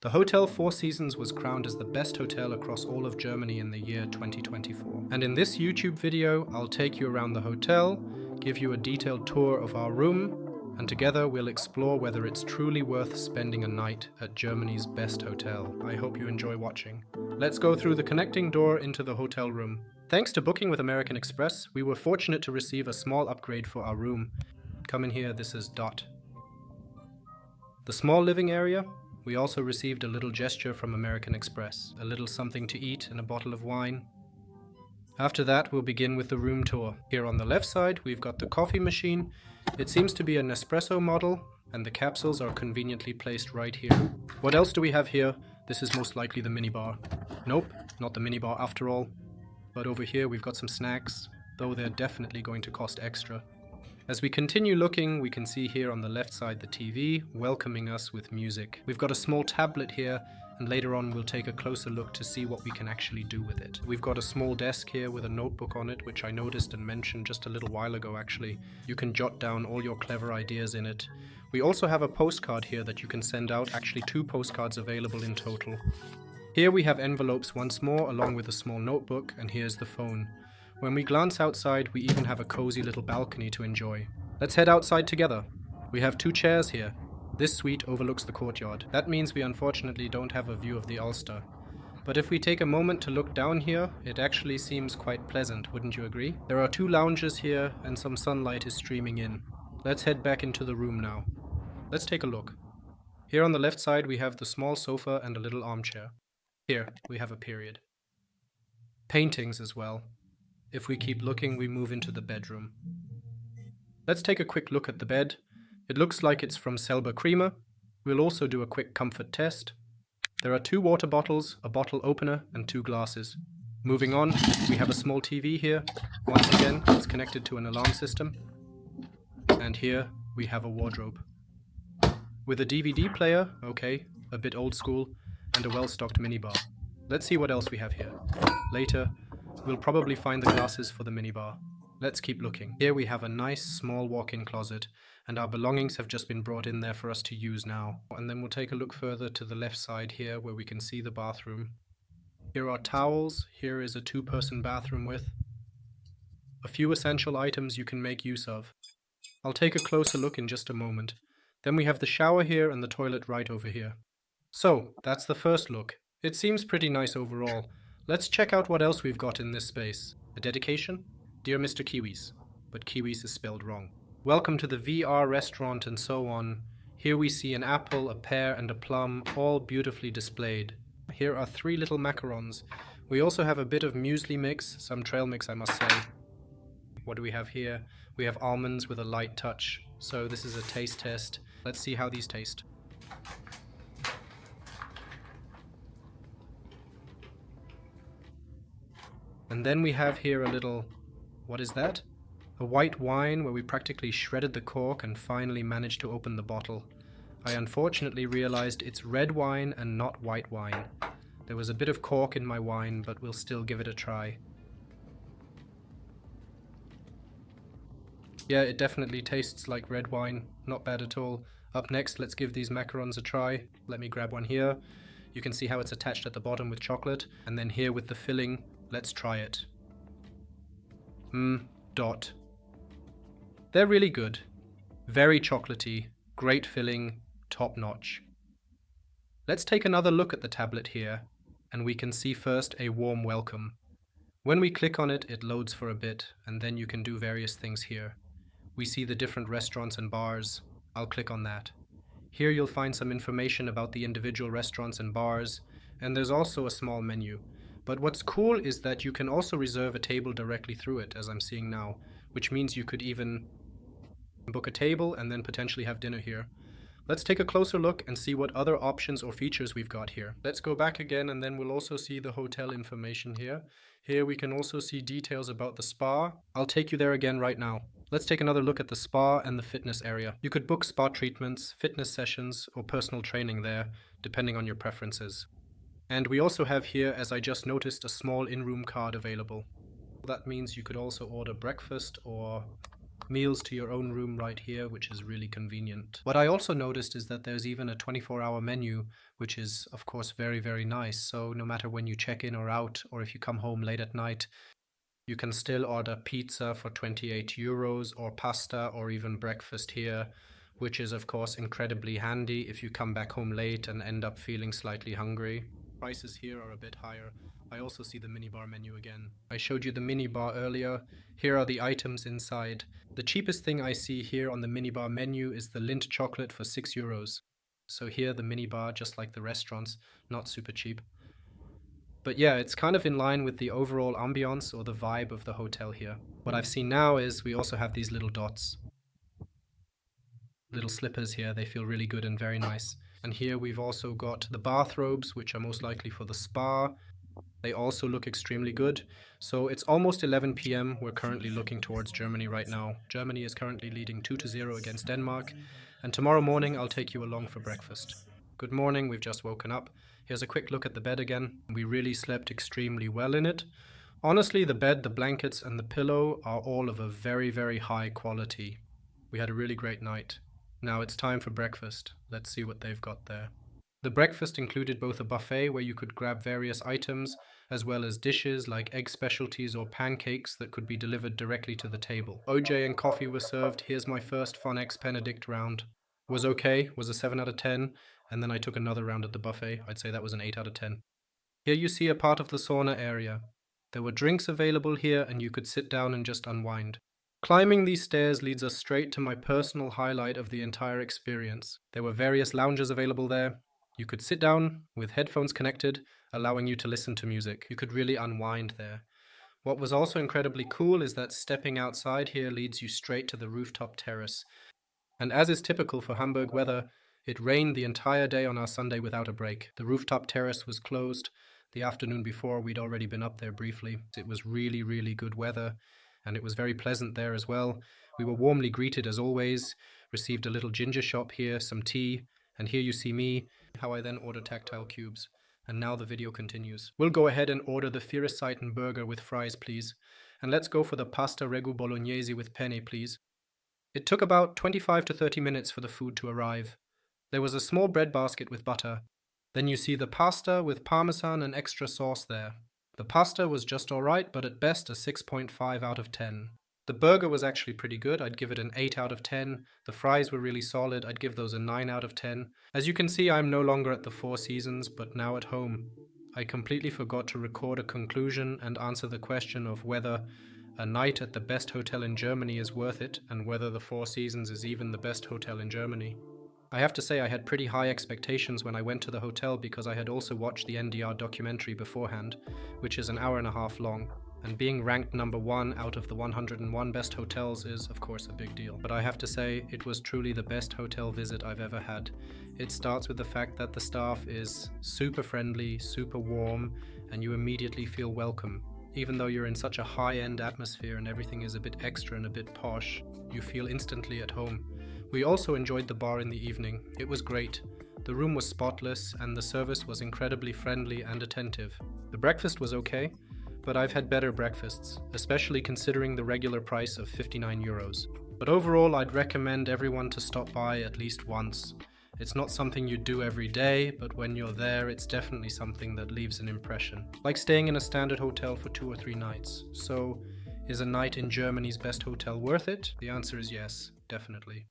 The Hotel Four Seasons was crowned as the best hotel across all of Germany in the year 2024. And in this YouTube video, I'll take you around the hotel, give you a detailed tour of our room, and together we'll explore whether it's truly worth spending a night at Germany's best hotel. I hope you enjoy watching. Let's go through the connecting door into the hotel room. Thanks to booking with American Express, we were fortunate to receive a small upgrade for our room. Come in here, this is Dot. The small living area, we also received a little gesture from American Express, a little something to eat and a bottle of wine. After that, we'll begin with the room tour. Here on the left side, we've got the coffee machine. It seems to be an espresso model, and the capsules are conveniently placed right here. What else do we have here? This is most likely the minibar. Nope, not the minibar after all. But over here, we've got some snacks, though they're definitely going to cost extra. As we continue looking, we can see here on the left side the TV welcoming us with music. We've got a small tablet here, and later on we'll take a closer look to see what we can actually do with it. We've got a small desk here with a notebook on it, which I noticed and mentioned just a little while ago actually. You can jot down all your clever ideas in it. We also have a postcard here that you can send out, actually 2 postcards available in total. Here we have envelopes once more, along with a small notebook, and here's the phone. When we glance outside, we even have a cozy little balcony to enjoy. Let's head outside together. We have 2 chairs here. This suite overlooks the courtyard. That means we unfortunately don't have a view of the Ulster. But if we take a moment to look down here, it actually seems quite pleasant, wouldn't you agree? There are 2 lounges here and some sunlight is streaming in. Let's head back into the room now. Let's take a look. Here on the left side we have the small sofa and a little armchair. Here we have a period. Paintings as well. If we keep looking, we move into the bedroom. Let's take a quick look at the bed. It looks like it's from Selber Creamer. We'll also do a quick comfort test. There are 2 water bottles, a bottle opener, and 2 glasses. Moving on, we have a small TV here. Once again, it's connected to an alarm system. And here we have a wardrobe. With a DVD player, okay, a bit old school, and a well-stocked minibar. Let's see what else we have here. Later, we'll probably find the glasses for the minibar. Let's keep looking. Here we have a nice small walk-in closet, and our belongings have just been brought in there for us to use now. And then we'll take a look further to the left side here where we can see the bathroom. Here are towels. Here is a 2-person bathroom with a few essential items you can make use of. I'll take a closer look in just a moment. Then we have the shower here and the toilet right over here. So, that's the first look. It seems pretty nice overall. Let's check out what else we've got in this space. A dedication? Dear Mr. Kiwis. But Kiwis is spelled wrong. Welcome to the VR restaurant and so on. Here we see an apple, a pear and a plum, all beautifully displayed. Here are 3 little macarons. We also have a bit of muesli mix, some trail mix I must say. What do we have here? We have almonds with a light touch. So this is a taste test. Let's see how these taste. And then we have here a little, what is that? A white wine where we practically shredded the cork and finally managed to open the bottle. I unfortunately realized it's red wine and not white wine. There was a bit of cork in my wine, but we'll still give it a try. Yeah, it definitely tastes like red wine. Not bad at all. Up next, let's give these macarons a try. Let me grab one here. You can see how it's attached at the bottom with chocolate. And then here with the filling. Let's try it. Dot. They're really good. Very chocolatey, great filling, top notch. Let's take another look at the tablet here, and we can see first a warm welcome. When we click on it, it loads for a bit, and then you can do various things here. We see the different restaurants and bars. I'll click on that. Here you'll find some information about the individual restaurants and bars, and there's also a small menu. But what's cool is that you can also reserve a table directly through it, as I'm seeing now, which means you could even book a table and then potentially have dinner here. Let's take a closer look and see what other options or features we've got here. Let's go back again and then we'll also see the hotel information here. Here we can also see details about the spa. I'll take you there again right now. Let's take another look at the spa and the fitness area. You could book spa treatments, fitness sessions, or personal training there, depending on your preferences. And we also have here, as I just noticed, a small in-room card available. That means you could also order breakfast or Meals to your own room right here, which is really convenient. What I also noticed is that there's even a 24-hour menu, which is of course very, very nice. So no matter when you check in or out, or if you come home late at night, you can still order pizza for 28 euros or pasta or even breakfast here, which is of course incredibly handy if you come back home late and end up feeling slightly hungry. Prices here are a bit higher. I also see the minibar menu again. I showed you the minibar earlier. Here are the items inside. The cheapest thing I see here on the minibar menu is the Lindt chocolate for 6 euros. So here the minibar, just like the restaurants, not super cheap. But yeah, it's kind of in line with the overall ambiance or the vibe of the hotel here. What I've seen now is we also have these little dots. Little slippers here, they feel really good and very nice. And here we've also got the bathrobes, which are most likely for the spa. They also look extremely good. So it's almost 11 p.m. We're currently looking towards Germany right now. Germany is currently leading 2-0 against Denmark. And tomorrow morning I'll take you along for breakfast. Good morning, we've just woken up. Here's a quick look at the bed again. We really slept extremely well in it. Honestly, the bed, the blankets, and the pillow are all of a very, very high quality. We had a really great night. Now it's time for breakfast. Let's see what they've got there. The breakfast included both a buffet where you could grab various items, as well as dishes like egg specialties or pancakes that could be delivered directly to the table. OJ and coffee were served. Here's my first Fun X Benedict round. Was okay, was a 7 out of 10, and then I took another round at the buffet. I'd say that was an 8 out of 10. Here you see a part of the sauna area. There were drinks available here and you could sit down and just unwind. Climbing these stairs leads us straight to my personal highlight of the entire experience. There were various lounges available there. You could sit down with headphones connected, allowing you to listen to music. You could really unwind there. What was also incredibly cool is that stepping outside here leads you straight to the rooftop terrace. And as is typical for Hamburg weather, it rained the entire day on our Sunday without a break. The rooftop terrace was closed. The afternoon before, we'd already been up there briefly. It was really, really good weather, and it was very pleasant there as well. We were warmly greeted as always, received a little ginger shop here, some tea, and here you see me, how I then order tactile cubes. And now the video continues. We'll go ahead and order the Vier Jahreszeiten burger with fries, please. And let's go for the pasta regu bolognese with penne, please. It took about 25 to 30 minutes for the food to arrive. There was a small bread basket with butter. Then you see the pasta with parmesan and extra sauce there. The pasta was just alright, but at best a 6.5 out of 10. The burger was actually pretty good. I'd give it an 8 out of 10. The fries were really solid. I'd give those a 9 out of 10. As you can see, I'm no longer at the Four Seasons, but now at home. I completely forgot to record a conclusion and answer the question of whether a night at the best hotel in Germany is worth it, and whether the Four Seasons is even the best hotel in Germany. I have to say I had pretty high expectations when I went to the hotel because I had also watched the NDR documentary beforehand, which is an hour and a half long. And being ranked number 1 out of the 101 best hotels is, of course, a big deal. But I have to say, it was truly the best hotel visit I've ever had. It starts with the fact that the staff is super friendly, super warm, and you immediately feel welcome. Even though you're in such a high-end atmosphere and everything is a bit extra and a bit posh, you feel instantly at home. We also enjoyed the bar in the evening. It was great. The room was spotless and the service was incredibly friendly and attentive. The breakfast was okay, but I've had better breakfasts, especially considering the regular price of 59 euros. But overall, I'd recommend everyone to stop by at least once. It's not something you do every day, but when you're there, it's definitely something that leaves an impression. Like staying in a standard hotel for 2 or 3 nights. So, is a night in Germany's best hotel worth it? The answer is yes, definitely.